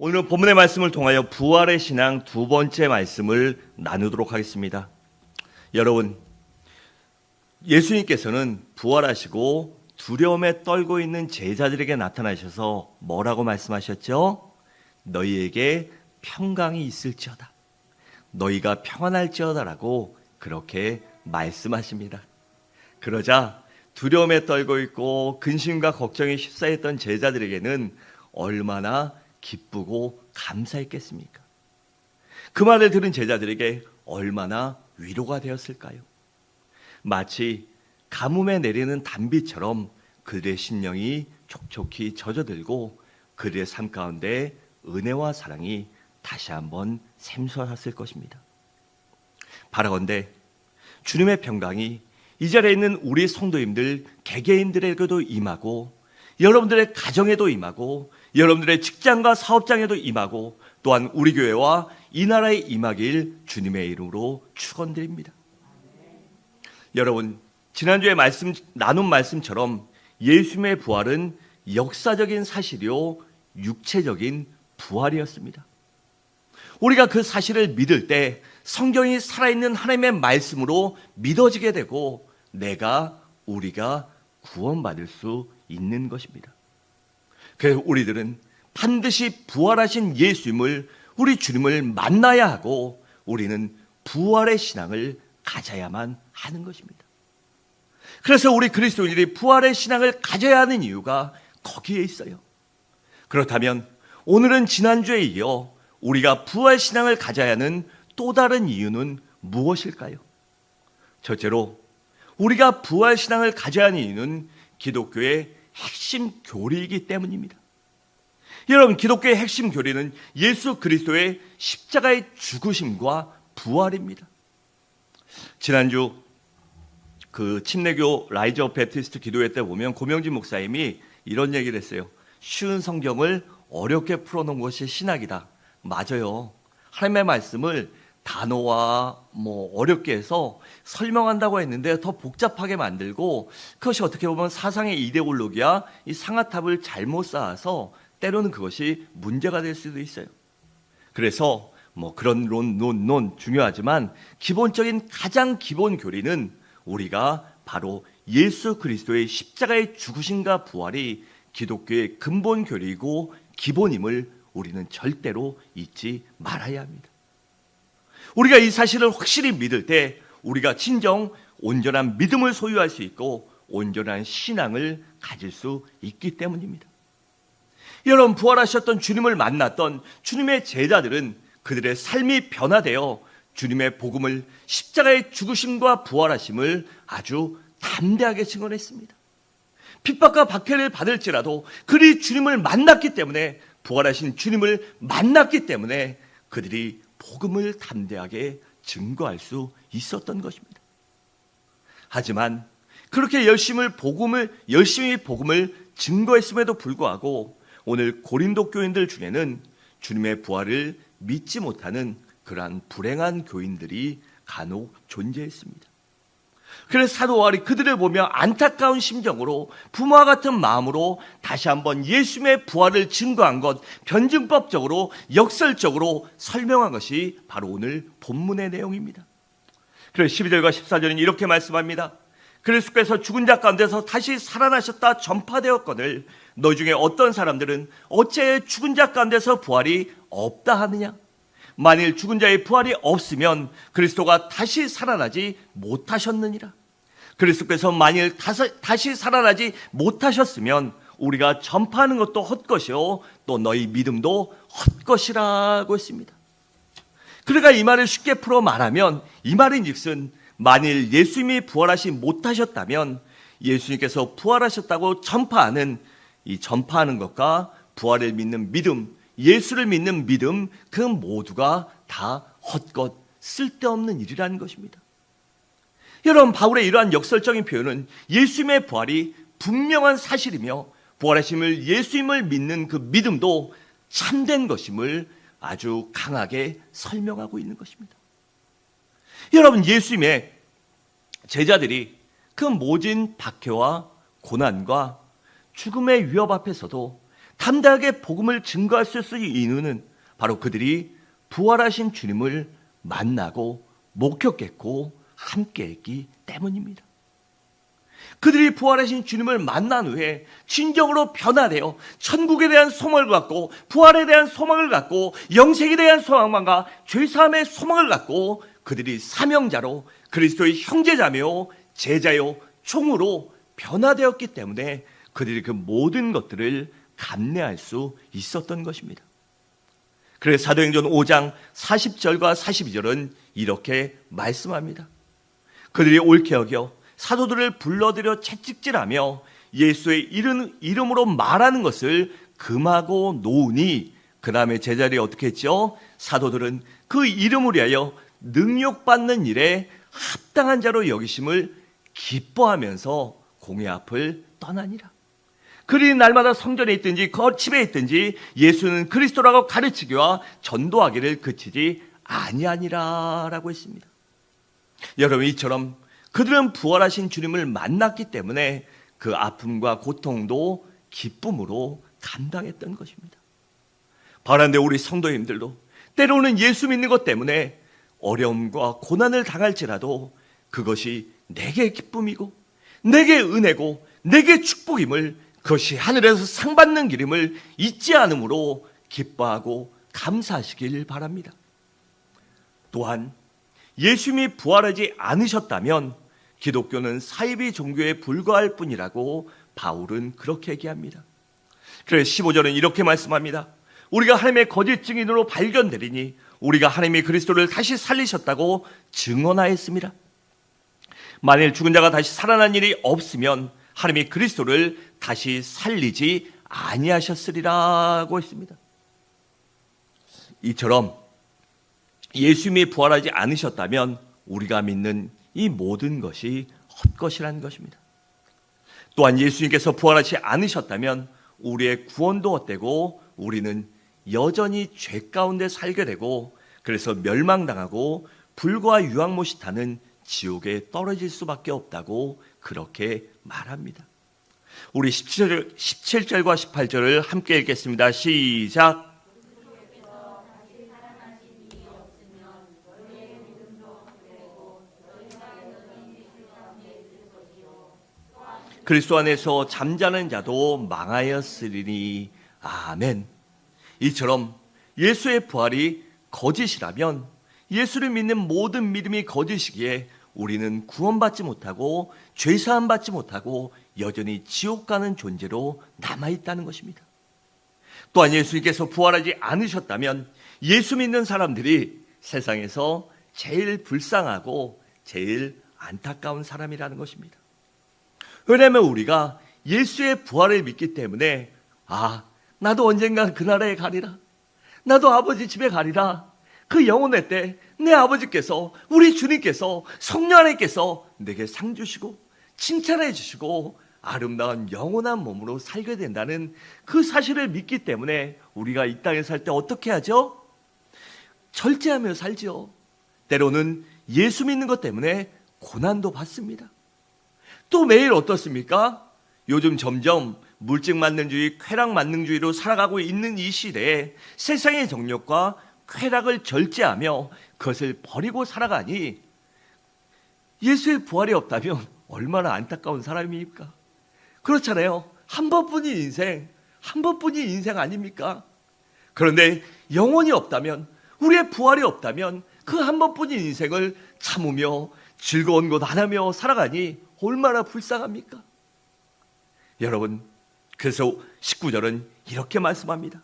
오늘은 본문의 말씀을 통하여 부활의 신앙 두 번째 말씀을 나누도록 하겠습니다. 여러분, 예수님께서는 부활하시고 두려움에 떨고 있는 제자들에게 나타나셔서 뭐라고 말씀하셨죠? 너희에게 평강이 있을지어다. 너희가 평안할지어다라고 그렇게 말씀하십니다. 그러자 두려움에 떨고 있고 근심과 걱정에 휩싸였던 제자들에게는 얼마나 기쁘고 감사했겠습니까? 그 말을 들은 제자들에게 얼마나 위로가 되었을까요? 마치 가뭄에 내리는 단비처럼 그들의 심령이 촉촉히 젖어들고 그들의 삶 가운데 은혜와 사랑이 다시 한번 샘솟았을 것입니다. 바라건대 주님의 평강이 이 자리에 있는 우리 성도님들, 개개인들에게도 임하고 여러분들의 가정에도 임하고 여러분들의 직장과 사업장에도 임하고 또한 우리 교회와 이 나라에 임하길 주님의 이름으로 축원드립니다. 여러분, 지난주에 나눈 말씀처럼 예수님의 부활은 역사적인 사실이요 육체적인 부활이었습니다. 우리가 그 사실을 믿을 때 성경이 살아있는 하나님의 말씀으로 믿어지게 되고 우리가 구원받을 수 있는 것입니다. 그래서 우리들은 반드시 부활하신 예수님을, 우리 주님을 만나야 하고 우리는 부활의 신앙을 가져야만 하는 것입니다. 그래서 우리 그리스도인들이 부활의 신앙을 가져야 하는 이유가 거기에 있어요. 그렇다면 오늘은 지난주에 이어 우리가 부활 신앙을 가져야 하는 또 다른 이유는 무엇일까요? 첫째로 우리가 부활 신앙을 가져야 하는 이유는 기독교의 핵심 교리이기 때문입니다. 여러분, 기독교의 핵심 교리는 예수 그리스도의 십자가의 죽으심과 부활입니다. 지난주 그 침례교 라이즈 오브 배프티스트 기도회 때 보면 고명진 목사님이 이런 얘기를 했어요. 쉬운 성경을 어렵게 풀어놓은 것이 신학이다. 맞아요. 하나님의 말씀을 단어와 어렵게 해서 설명한다고 했는데 더 복잡하게 만들고 그것이 어떻게 보면 사상의 이데올로기야 이 상아탑을 잘못 쌓아서 때로는 그것이 문제가 될 수도 있어요. 그래서 그런 논 중요하지만 기본적인 가장 기본 교리는 우리가 바로 예수 그리스도의 십자가의 죽으심과 부활이 기독교의 근본 교리이고 기본임을 우리는 절대로 잊지 말아야 합니다. 우리가 이 사실을 확실히 믿을 때 우리가 진정 온전한 믿음을 소유할 수 있고 온전한 신앙을 가질 수 있기 때문입니다. 여러분, 부활하셨던 주님을 만났던 주님의 제자들은 그들의 삶이 변화되어 주님의 복음을, 십자가의 죽으심과 부활하심을 아주 담대하게 증언했습니다. 핍박과 박해를 받을지라도 그들이 주님을 만났기 때문에, 부활하신 주님을 만났기 때문에 그들이 복음을 담대하게 증거할 수 있었던 것입니다. 하지만 그렇게 열심히 복음을 증거했음에도 불구하고 오늘 고린도 교인들 중에는 주님의 부활을 믿지 못하는 그러한 불행한 교인들이 간혹 존재했습니다. 그래서 사도 바울이 그들을 보며 안타까운 심정으로 부모와 같은 마음으로 다시 한번 예수님의 부활을 증거한 것, 변증법적으로 역설적으로 설명한 것이 바로 오늘 본문의 내용입니다. 그래서 12절과 14절은 이렇게 말씀합니다. 그리스도께서 죽은 자 가운데서 다시 살아나셨다 전파되었거늘 너희 중에 어떤 사람들은 어째 죽은 자 가운데서 부활이 없다 하느냐? 만일 죽은 자의 부활이 없으면 그리스도가 다시 살아나지 못하셨느니라. 그리스도께서 만일 다시 살아나지 못하셨으면 우리가 전파하는 것도 헛것이요 또 너희 믿음도 헛것이라고 했습니다. 그러니까 이 말을 쉽게 풀어 말하면 이 말인즉슨 만일 예수님이 부활하시 못하셨다면 예수님께서 부활하셨다고 전파하는 것과 부활을 믿는 믿음, 예수를 믿는 믿음, 그 모두가 다 헛것, 쓸데없는 일이라는 것입니다. 여러분, 바울의 이러한 역설적인 표현은 예수님의 부활이 분명한 사실이며 부활하심을 예수님을 믿는 그 믿음도 참된 것임을 아주 강하게 설명하고 있는 것입니다. 여러분, 예수님의 제자들이 그 모진 박해와 고난과 죽음의 위협 앞에서도 담대하게 복음을 증거할 수 있는 이유는 바로 그들이 부활하신 주님을 만나고 목격했고 함께했기 때문입니다. 그들이 부활하신 주님을 만난 후에 진정으로 변화되어 천국에 대한 소망을 갖고, 부활에 대한 소망을 갖고, 영생에 대한 소망과 죄사함의 소망을 갖고 그들이 사명자로 그리스도의 형제자며 제자요 총으로 변화되었기 때문에 그들이 그 모든 것들을 감내할 수 있었던 것입니다. 그래서 사도행전 5장 40절과 42절은 이렇게 말씀합니다. 그들이 옳게 여겨 사도들을 불러들여 채찍질하며 예수의 이름으로 말하는 것을 금하고 놓으니, 그 다음에 제자들이 어떻게 했죠? 사도들은 그 이름을 위하여 능욕받는 일에 합당한 자로 여기심을 기뻐하면서 공회 앞을 떠나니라. 그들이 날마다 성전에 있든지 거집에 있든지 예수는 그리스도라고 가르치기와 전도하기를 그치지 아니하니라 라고 했습니다. 여러분, 이처럼 그들은 부활하신 주님을 만났기 때문에 그 아픔과 고통도 기쁨으로 감당했던 것입니다. 바란데 우리 성도님들도 때로는 예수 믿는 것 때문에 어려움과 고난을 당할지라도 그것이 내게 기쁨이고 내게 은혜고 내게 축복임을, 그것이 하늘에서 상 받는 길임을 잊지 않으므로 기뻐하고 감사하시길 바랍니다. 또한 예수님이 부활하지 않으셨다면 기독교는 사이비 종교에 불과할 뿐이라고 바울은 그렇게 얘기합니다. 그래서 15절은 이렇게 말씀합니다. 우리가 하나님의 거짓 증인으로 발견되리니 우리가 하나님이 그리스도를 다시 살리셨다고 증언하였습니다. 만일 죽은 자가 다시 살아난 일이 없으면 하나님이 그리스도를 다시 살리지 아니하셨으리라고 했습니다. 이처럼 예수님이 부활하지 않으셨다면 우리가 믿는 이 모든 것이 헛것이라는 것입니다. 또한 예수님께서 부활하지 않으셨다면 우리의 구원도 헛되고 우리는 여전히 죄 가운데 살게 되고, 그래서 멸망당하고 불과 유황못이 타는 지옥에 떨어질 수밖에 없다고 그렇게 말합니다. 우리 17절과 18절을 함께 읽겠습니다. 시작. 그리스도 안에서 잠자는 자도 망하였으리니 아멘. 이처럼 예수의 부활이 거짓이라면, 예수를 믿는 모든 믿음이 거짓이기에 우리는 구원받지 못하고 죄사함 받지 못하고 여전히 지옥 가는 존재로 남아있다는 것입니다. 또한 예수님께서 부활하지 않으셨다면 예수 믿는 사람들이 세상에서 제일 불쌍하고 제일 안타까운 사람이라는 것입니다. 왜냐하면 우리가 예수의 부활을 믿기 때문에 나도 언젠가 그 나라에 가리라, 나도 아버지 집에 가리라, 그 영혼의 때 내 아버지께서, 우리 주님께서, 성령 하나님께서 내게 상 주시고 칭찬해 주시고 아름다운 영원한 몸으로 살게 된다는 그 사실을 믿기 때문에 우리가 이 땅에 살 때 어떻게 하죠? 절제하며 살죠. 때로는 예수 믿는 것 때문에 고난도 받습니다. 또 매일 어떻습니까? 요즘 점점 물질만능주의, 쾌락만능주의로 살아가고 있는 이 시대에 세상의 정욕과 쾌락을 절제하며 그것을 버리고 살아가니 예수의 부활이 없다면 얼마나 안타까운 사람입니까? 그렇잖아요. 한 번뿐인 인생 아닙니까? 그런데 영혼이 없다면, 우리의 부활이 없다면 그 한 번뿐인 인생을 참으며 즐거운 것 안 하며 살아가니 얼마나 불쌍합니까? 여러분, 그래서 19절은 이렇게 말씀합니다.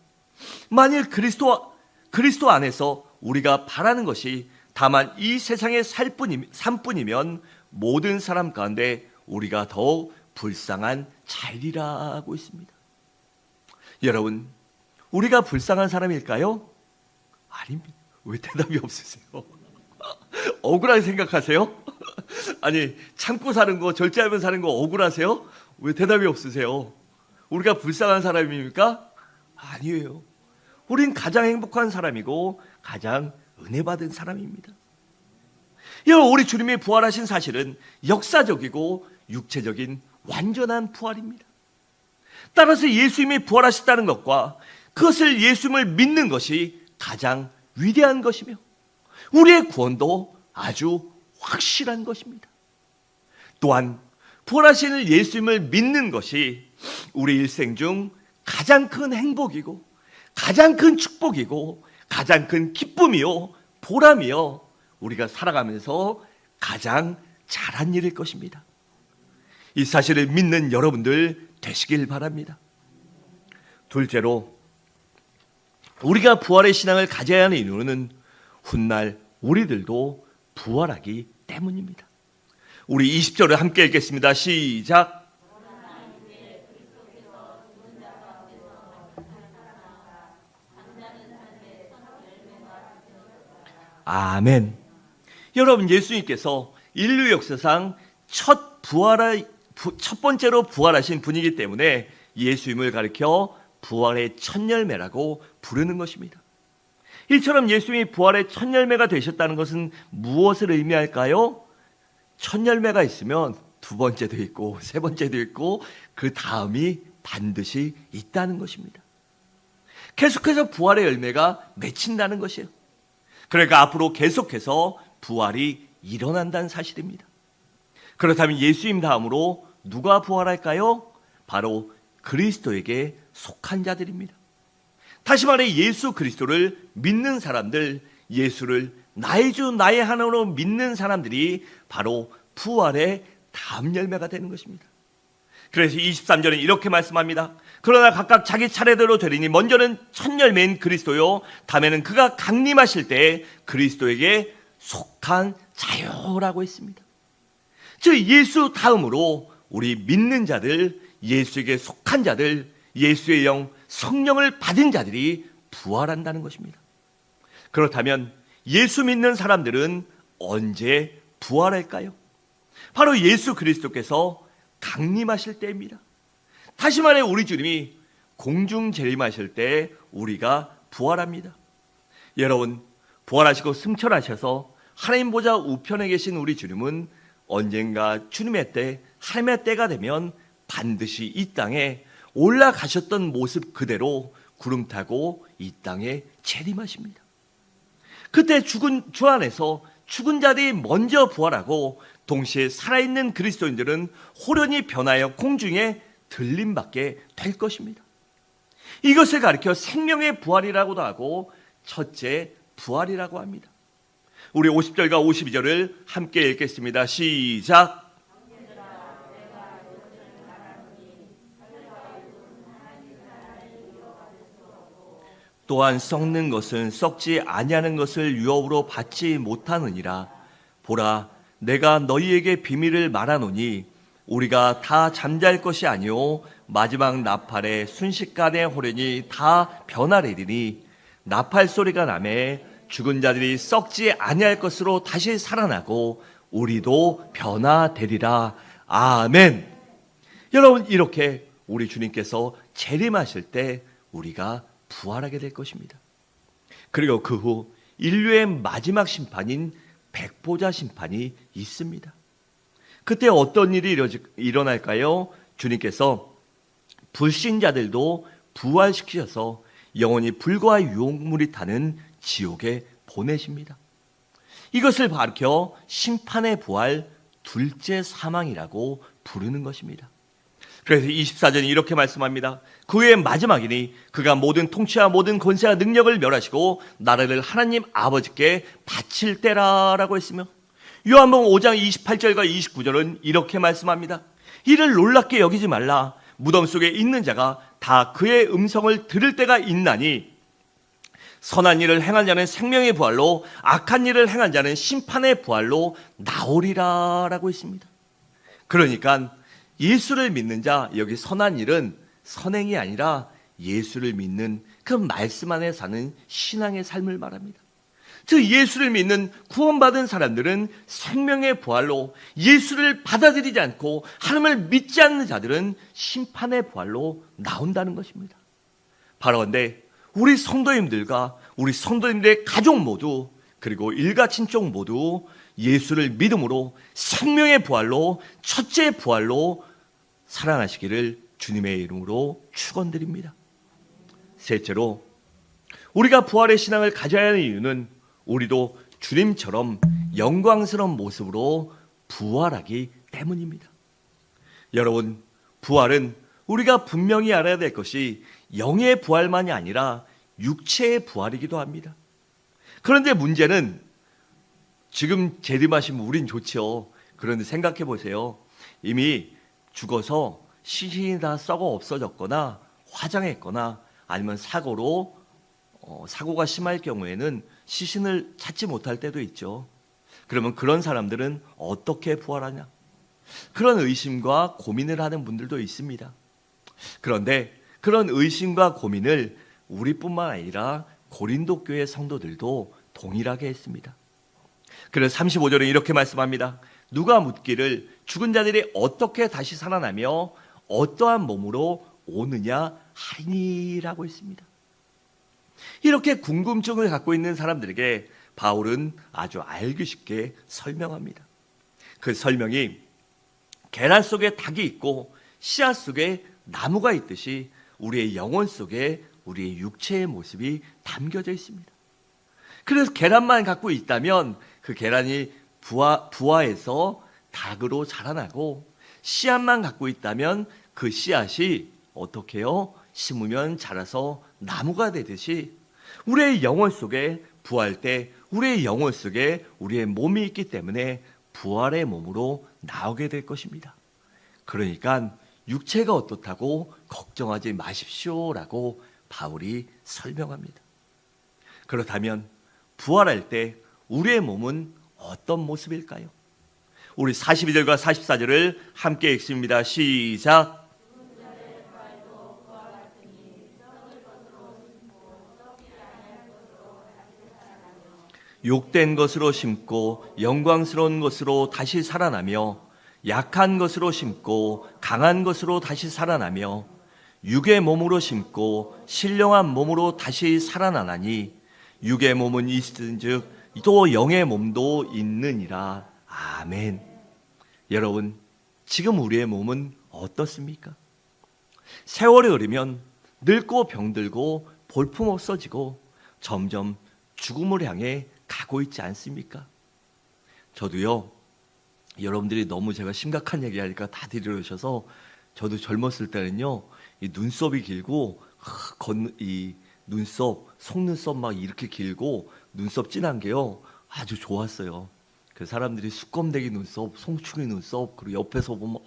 만일 그리스도 안에서 우리가 바라는 것이 다만 이 세상의 삶뿐이면 모든 사람 가운데 우리가 더욱 불쌍한 자이라고 있습니다. 여러분, 우리가 불쌍한 사람일까요? 아닙니다. 왜 대답이 없으세요? 억울하게 생각하세요? 아니, 참고 사는 거, 절제하며 사는 거 억울하세요? 왜 대답이 없으세요? 우리가 불쌍한 사람입니까? 아니에요. 우린 가장 행복한 사람이고 가장 은혜 받은 사람입니다. 우리 주님이 부활하신 사실은 역사적이고 육체적인 완전한 부활입니다. 따라서 예수님이 부활하셨다는 것과 그것을 예수님을 믿는 것이 가장 위대한 것이며 우리의 구원도 아주 확실한 것입니다. 또한 부활하시는 예수님을 믿는 것이 우리 일생 중 가장 큰 행복이고 가장 큰 축복이고 가장 큰 기쁨이요 보람이요 우리가 살아가면서 가장 잘한 일일 것입니다. 이 사실을 믿는 여러분들 되시길 바랍니다. 둘째로 우리가 부활의 신앙을 가져야 하는 이유는 훗날 우리들도 부활하기 때문입니다. 우리 20절을 함께 읽겠습니다. 시작. 아멘. 여러분, 예수님께서 인류 역사상 첫 번째로 부활하신 분이기 때문에 예수님을 가리켜 부활의 첫 열매라고 부르는 것입니다. 이처럼 예수님이 부활의 첫 열매가 되셨다는 것은 무엇을 의미할까요? 첫 열매가 있으면 두 번째도 있고 세 번째도 있고 그 다음이 반드시 있다는 것입니다. 계속해서 부활의 열매가 맺힌다는 것이에요. 그러니까 앞으로 계속해서 부활이 일어난다는 사실입니다. 그렇다면 예수님 다음으로 누가 부활할까요? 바로 그리스도에게 속한 자들입니다. 다시 말해 예수 그리스도를 믿는 사람들, 예수를 나의 주 나의 하나님으로 믿는 사람들이 바로 부활의 다음 열매가 되는 것입니다. 그래서 23절은 이렇게 말씀합니다. 그러나 각각 자기 차례대로 되리니 먼저는 첫 열매인 그리스도요 다음에는 그가 강림하실 때 그리스도에게 속한 자요라고 했습니다. 즉 예수 다음으로 우리 믿는 자들, 예수에게 속한 자들, 예수의 영 성령을 받은 자들이 부활한다는 것입니다. 그렇다면 예수 믿는 사람들은 언제 부활할까요? 바로 예수 그리스도께서 강림하실 때입니다. 다시 말해 우리 주님이 공중 재림하실 때 우리가 부활합니다. 여러분, 부활하시고 승천하셔서 하나님 보좌 우편에 계신 우리 주님은 언젠가 주님의 때, 하나님의 때가 되면 반드시 이 땅에 올라가셨던 모습 그대로 구름 타고 이 땅에 재림하십니다. 그때 죽은 주 안에서 죽은 자들이 먼저 부활하고 동시에 살아있는 그리스도인들은 호련히 변하여 공중에 들림받게 될 것입니다. 이것을 가리켜 생명의 부활이라고도 하고 첫째 부활이라고 합니다. 우리 50절과 52절을 함께 읽겠습니다. 시작. 또한 썩는 것은 썩지 아니하는 것을 유업으로 받지 못하느니라. 보라, 내가 너희에게 비밀을 말하노니 우리가 다 잠잘 것이 아니오 마지막 나팔에 순식간에 호련히 다 변하리니 나팔 소리가 나매 죽은 자들이 썩지 아니할 것으로 다시 살아나고 우리도 변화되리라. 아멘. 여러분, 이렇게 우리 주님께서 재림하실 때 우리가 부활하게 될 것입니다. 그리고 그 후 인류의 마지막 심판인 백보자 심판이 있습니다. 그때 어떤 일이 일어날까요? 주님께서 불신자들도 부활시키셔서 영원히 불과 유혹물이 타는 지옥에 보내십니다. 이것을 가리켜 심판의 부활, 둘째 사망이라고 부르는 것입니다. 그래서 24절이 이렇게 말씀합니다. 그 후에 마지막이니 그가 모든 통치와 모든 권세와 능력을 멸하시고 나라를 하나님 아버지께 바칠 때라라고 했으며 요한복음 5장 28절과 29절은 이렇게 말씀합니다. 이를 놀랍게 여기지 말라. 무덤 속에 있는 자가 다 그의 음성을 들을 때가 있나니 선한 일을 행한 자는 생명의 부활로 악한 일을 행한 자는 심판의 부활로 나오리라라고 했습니다. 그러니까 예수를 믿는 자, 여기 선한 일은 선행이 아니라 예수를 믿는 그 말씀 안에 사는 신앙의 삶을 말합니다. 즉 예수를 믿는 구원받은 사람들은 생명의 부활로, 예수를 받아들이지 않고 하나님을 믿지 않는 자들은 심판의 부활로 나온다는 것입니다. 바로 근데 우리 성도님들과 우리 성도님들의 가족 모두 그리고 일가 친족 모두 예수를 믿음으로 생명의 부활로, 첫째 부활로 살아나시기를 주님의 이름으로 축원드립니다. 셋째로, 우리가 부활의 신앙을 가져야 하는 이유는 우리도 주님처럼 영광스러운 모습으로 부활하기 때문입니다. 여러분, 부활은 우리가 분명히 알아야 될 것이 영의 부활만이 아니라 육체의 부활이기도 합니다. 그런데 문제는 지금 재림하시면 우린 좋죠. 그런데 생각해 보세요. 이미 죽어서 시신이 다 썩어 없어졌거나 화장했거나 아니면 사고가 심할 경우에는 시신을 찾지 못할 때도 있죠. 그러면 그런 사람들은 어떻게 부활하냐? 그런 의심과 고민을 하는 분들도 있습니다. 그런데 그런 의심과 고민을 우리뿐만 아니라 고린도 교회 성도들도 동일하게 했습니다. 그래서 35절에 이렇게 말씀합니다. 누가 묻기를 죽은 자들이 어떻게 다시 살아나며 어떠한 몸으로 오느냐 하리니라고 했습니다. 이렇게 궁금증을 갖고 있는 사람들에게 바울은 아주 알기 쉽게 설명합니다. 그 설명이 계란 속에 닭이 있고 씨앗 속에 나무가 있듯이 우리의 영혼 속에 우리의 육체의 모습이 담겨져 있습니다. 그래서 계란만 갖고 있다면 그 계란이 부화해서 닭으로 자라나고, 씨앗만 갖고 있다면 그 씨앗이 어떻게 해요? 심으면 자라서 나무가 되듯이 우리의 영혼 속에 부활할 때 우리의 영혼 속에 우리의 몸이 있기 때문에 부활의 몸으로 나오게 될 것입니다. 그러니까 육체가 어떻다고 걱정하지 마십시오라고 바울이 설명합니다. 그렇다면 부활할 때 우리의 몸은 어떤 모습일까요? 우리 42절과 44절을 함께 읽습니다. 시작. 욕된 것으로 심고 영광스러운 것으로 다시 살아나며, 약한 것으로 심고 강한 것으로 다시 살아나며, 육의 몸으로 심고 신령한 몸으로 다시 살아나나니, 육의 몸은 있은즉 또 영의 몸도 있느니라. 아멘. 여러분, 지금 우리의 몸은 어떻습니까? 세월이 흐르면 늙고 병들고 볼품 없어지고 점점 죽음을 향해 가고 있지 않습니까? 저도요, 여러분들이 너무 제가 심각한 얘기하니까 다들 이러셔서, 저도 젊었을 때는요, 이 눈썹이 길고 이 눈썹, 속눈썹 막 이렇게 길고 눈썹 진한 게요 아주 좋았어요. 그 사람들이 수검대기 눈썹, 송충이 눈썹, 그리고 옆에서 보면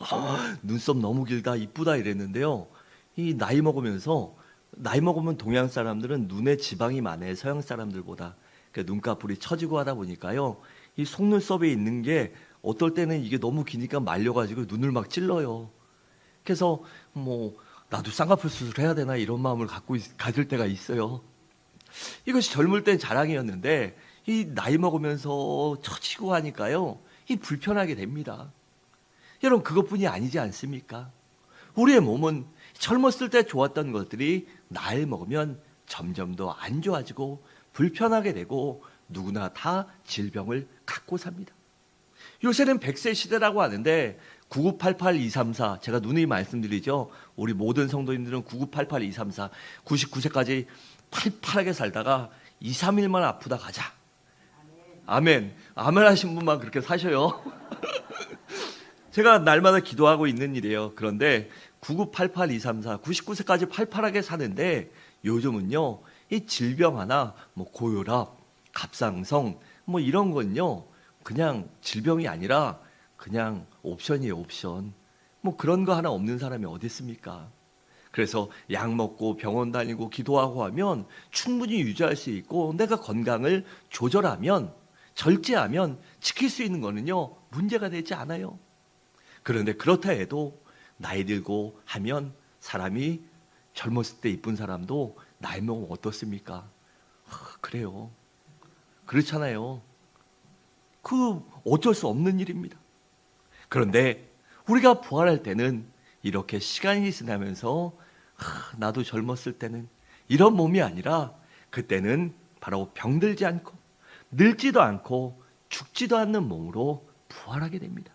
눈썹 너무 길다, 이쁘다 이랬는데요, 이 나이 먹으면 동양 사람들은 눈에 지방이 많아요, 서양 사람들보다. 그러니까 눈꺼풀이 처지고 하다 보니까요, 이 속눈썹에 있는 게 어떨 때는 이게 너무 기니까 말려가지고 눈을 막 찔러요. 그래서 나도 쌍꺼풀 수술해야 되나 이런 마음을 가질 때가 있어요. 이것이 젊을 땐 자랑이었는데 이 나이 먹으면서 처지고 하니까요, 이 불편하게 됩니다. 여러분, 그것뿐이 아니지 않습니까? 우리의 몸은 젊었을 때 좋았던 것들이 나이 먹으면 점점 더 안 좋아지고 불편하게 되고 누구나 다 질병을 갖고 삽니다. 요새는 100세 시대라고 하는데 9988234, 제가 누누이 말씀드리죠. 우리 모든 성도님들은 9988234, 99세까지 팔팔하게 살다가 2, 3일만 아프다 가자. 아멘. 아멘 하신 분만 그렇게 사셔요. 제가 날마다 기도하고 있는 일이에요. 그런데 9988234, 99세까지 팔팔하게 사는데 요즘은요, 이 질병 하나, 고혈압, 갑상선, 이런 건요, 그냥 질병이 아니라 그냥 옵션이에요, 옵션. 그런 거 하나 없는 사람이 어디 있습니까? 그래서 약 먹고 병원 다니고 기도하고 하면 충분히 유지할 수 있고, 내가 건강을 조절하면, 절제하면 지킬 수 있는 거는요, 문제가 되지 않아요. 그런데 그렇다 해도 나이 들고 하면 사람이 젊었을 때 이쁜 사람도 나이 먹으면 어떻습니까? 그래요. 그렇잖아요. 그 어쩔 수 없는 일입니다. 그런데 우리가 부활할 때는 이렇게 시간이 지나면서 나도 젊었을 때는 이런 몸이 아니라 그때는 바로 병들지 않고 늙지도 않고 죽지도 않는 몸으로 부활하게 됩니다.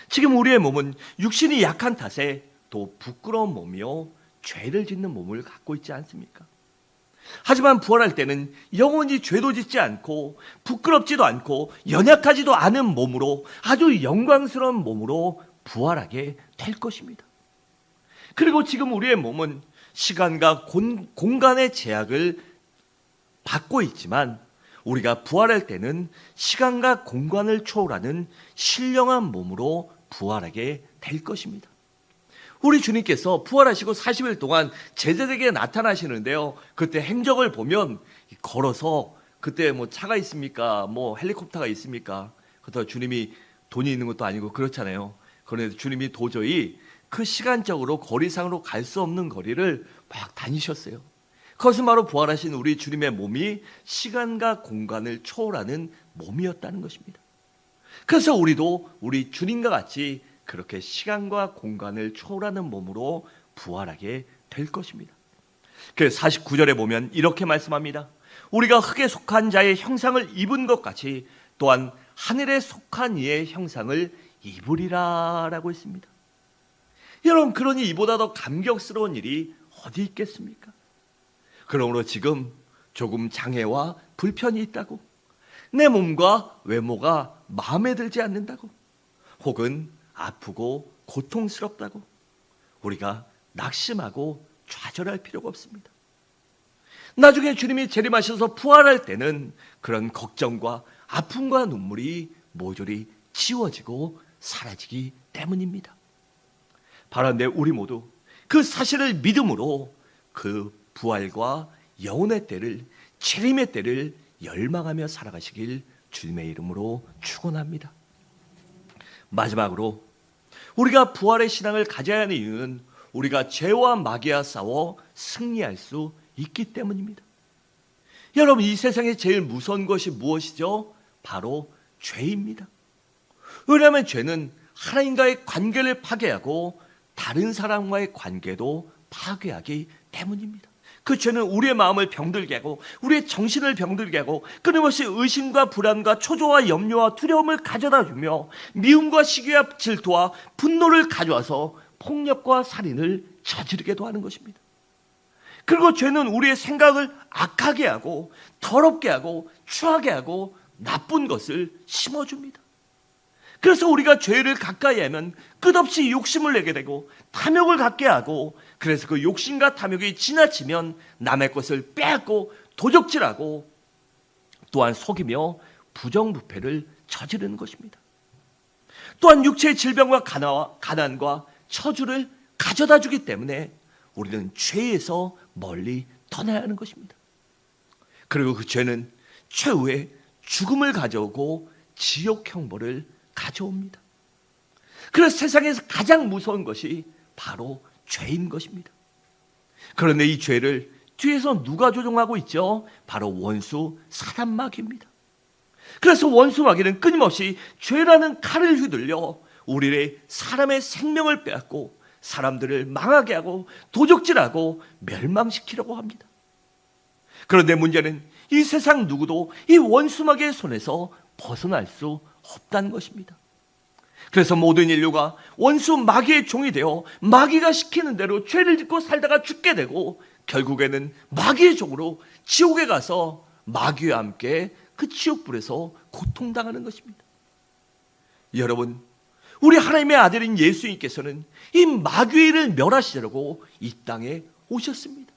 지금 우리의 몸은 육신이 약한 탓에 또 부끄러운 몸이요 죄를 짓는 몸을 갖고 있지 않습니까? 하지만 부활할 때는 영원히 죄도 짓지 않고 부끄럽지도 않고 연약하지도 않은 몸으로 아주 영광스러운 몸으로 부활하게 될 것입니다. 그리고 지금 우리의 몸은 시간과 공간의 제약을 받고 있지만 우리가 부활할 때는 시간과 공간을 초월하는 신령한 몸으로 부활하게 될 것입니다. 우리 주님께서 부활하시고 40일 동안 제자들에게 나타나시는데요. 그때 행적을 보면 걸어서 그때 뭐 차가 있습니까? 뭐 헬리콥터가 있습니까? 그렇다고 주님이 돈이 있는 것도 아니고 그렇잖아요. 그런데 주님이 도저히 그 시간적으로 거리상으로 갈 수 없는 거리를 막 다니셨어요. 그것은 바로 부활하신 우리 주님의 몸이 시간과 공간을 초월하는 몸이었다는 것입니다. 그래서 우리도 우리 주님과 같이 그렇게 시간과 공간을 초월하는 몸으로 부활하게 될 것입니다. 그래서 49절에 보면 이렇게 말씀합니다. 우리가 흙에 속한 자의 형상을 입은 것 같이 또한 하늘에 속한 이의 형상을 입으리라 라고 했습니다. 여러분, 그러니 이보다 더 감격스러운 일이 어디 있겠습니까? 그러므로 지금 조금 장애와 불편이 있다고, 내 몸과 외모가 마음에 들지 않는다고, 혹은 아프고 고통스럽다고 우리가 낙심하고 좌절할 필요가 없습니다. 나중에 주님이 재림하셔서 부활할 때는 그런 걱정과 아픔과 눈물이 모조리 지워지고 사라지기 때문입니다. 바란데 우리 모두 그 사실을 믿음으로 그 부활과 영혼의 때를, 재림의 때를 열망하며 살아가시길 주님의 이름으로 축원합니다. 마지막으로 우리가 부활의 신앙을 가져야 하는 이유는 우리가 죄와 마귀와 싸워 승리할 수 있기 때문입니다. 여러분, 이 세상에 제일 무서운 것이 무엇이죠? 바로 죄입니다. 왜냐하면 죄는 하나님과의 관계를 파괴하고 다른 사람과의 관계도 파괴하기 때문입니다. 그 죄는 우리의 마음을 병들게 하고 우리의 정신을 병들게 하고 끊임없이 의심과 불안과 초조와 염려와 두려움을 가져다 주며 미움과 시기와 질투와 분노를 가져와서 폭력과 살인을 저지르게도 하는 것입니다. 그리고 죄는 우리의 생각을 악하게 하고 더럽게 하고 추하게 하고 나쁜 것을 심어줍니다. 그래서 우리가 죄를 가까이 하면 끝없이 욕심을 내게 되고 탐욕을 갖게 하고, 그래서 그 욕심과 탐욕이 지나치면 남의 것을 빼앗고 도적질하고 또한 속이며 부정부패를 저지르는 것입니다. 또한 육체의 질병과 가난과 처주를 가져다 주기 때문에 우리는 죄에서 멀리 떠나야 하는 것입니다. 그리고 그 죄는 최후의 죽음을 가져오고 지옥 형벌을 가져옵니다. 그래서 세상에서 가장 무서운 것이 바로 죄인 것입니다. 그런데 이 죄를 뒤에서 누가 조종하고 있죠? 바로 원수 사단 마귀입니다. 그래서 원수 마귀는 끊임없이 죄라는 칼을 휘둘려 우리의 사람의 생명을 빼앗고 사람들을 망하게 하고 도적질하고 멸망시키려고 합니다. 그런데 문제는 이 세상 누구도 이 원수 마귀의 손에서 벗어날 수 없다는 것입니다. 그래서 모든 인류가 원수 마귀의 종이 되어 마귀가 시키는 대로 죄를 짓고 살다가 죽게 되고 결국에는 마귀의 종으로 지옥에 가서 마귀와 함께 그 지옥불에서 고통당하는 것입니다. 여러분, 우리 하나님의 아들인 예수님께서는 이 마귀를 멸하시려고 이 땅에 오셨습니다.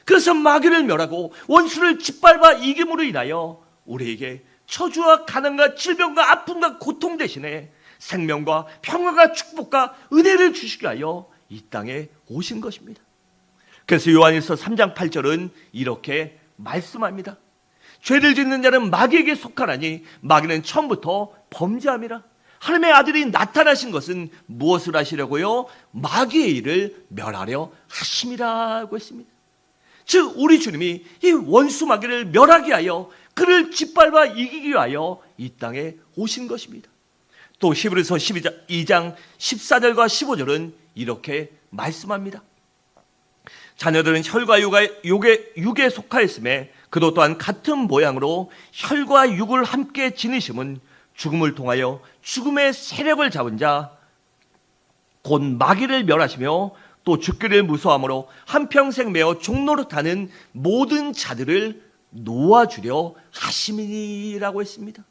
그래서 마귀를 멸하고 원수를 짓밟아 이김으로 인하여 우리에게 처주와 가난과 질병과 아픔과 고통 대신에 생명과 평화와 축복과 은혜를 주시기 위하여 이 땅에 오신 것입니다. 그래서 요한일서 3장 8절은 이렇게 말씀합니다. 죄를 짓는 자는 마귀에게 속하나니 마귀는 처음부터 범죄함이라. 하나님의 아들이 나타나신 것은 무엇을 하시려고요? 마귀의 일을 멸하려 하심이라고 했습니다. 즉 우리 주님이 이 원수 마귀를 멸하게 하여 그를 짓밟아 이기기 위하여 이 땅에 오신 것입니다. 또 히브리서 12장 14절과 15절은 이렇게 말씀합니다. 자녀들은 혈과 육에 속하였음에 그도 또한 같은 모양으로 혈과 육을 함께 지니심은 죽음을 통하여 죽음의 세력을 잡은 자 곧 마귀를 멸하시며 또 죽기를 무서함으로 한평생 매어 종노릇하는 모든 자들을 놓아주려 하심이라고 했습니다.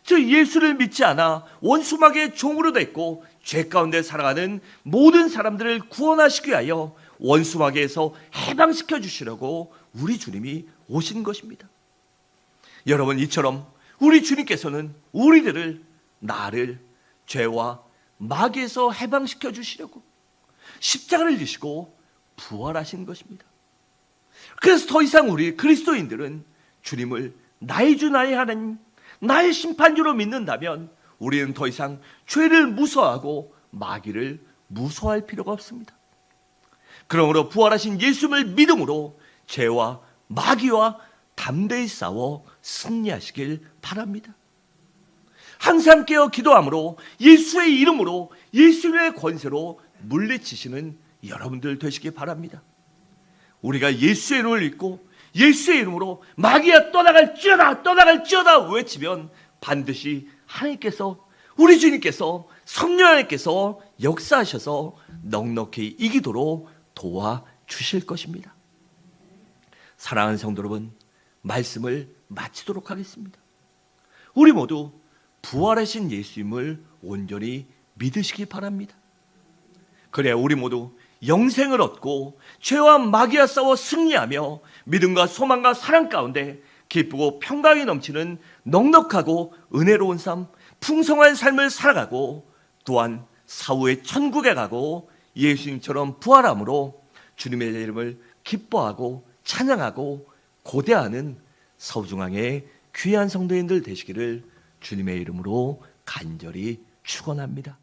저 예수를 믿지 않아 원수마귀의 종으로 됐고 죄 가운데 살아가는 모든 사람들을 구원하시기 위하여 원수마귀에서 해방시켜 주시려고 우리 주님이 오신 것입니다. 여러분, 이처럼 우리 주님께서는 우리들을, 나를 죄와 마귀에서 해방시켜 주시려고 십자가를 지시고 부활하신 것입니다. 그래서 더 이상 우리 그리스도인들은 주님을 나의 주 나의 하나님, 나의 심판주로 믿는다면 우리는 더 이상 죄를 무서워하고 마귀를 무서워할 필요가 없습니다. 그러므로 부활하신 예수님을 믿음으로 죄와 마귀와 담대히 싸워 승리하시길 바랍니다. 항상 깨어 기도함으로 예수의 이름으로 예수님의 권세로 물리치시는 여러분들 되시기 바랍니다. 우리가 예수의 이름을 믿고 예수의 이름으로 마귀야 떠나갈지어다 떠나갈지어다 외치면 반드시 하나님께서, 우리 주님께서, 성령 하나님께서 역사하셔서 넉넉히 이기도록 도와주실 것입니다. 사랑하는 성도 여러분, 말씀을 마치도록 하겠습니다. 우리 모두 부활하신 예수님을 온전히 믿으시기 바랍니다. 그래야 우리 모두 영생을 얻고 죄와 마귀와 싸워 승리하며 믿음과 소망과 사랑 가운데 기쁘고 평강이 넘치는 넉넉하고 은혜로운 삶, 풍성한 삶을 살아가고 또한 사후의 천국에 가고 예수님처럼 부활함으로 주님의 이름을 기뻐하고 찬양하고 고대하는 서울중앙의 귀한 성도인들 되시기를 주님의 이름으로 간절히 축원합니다.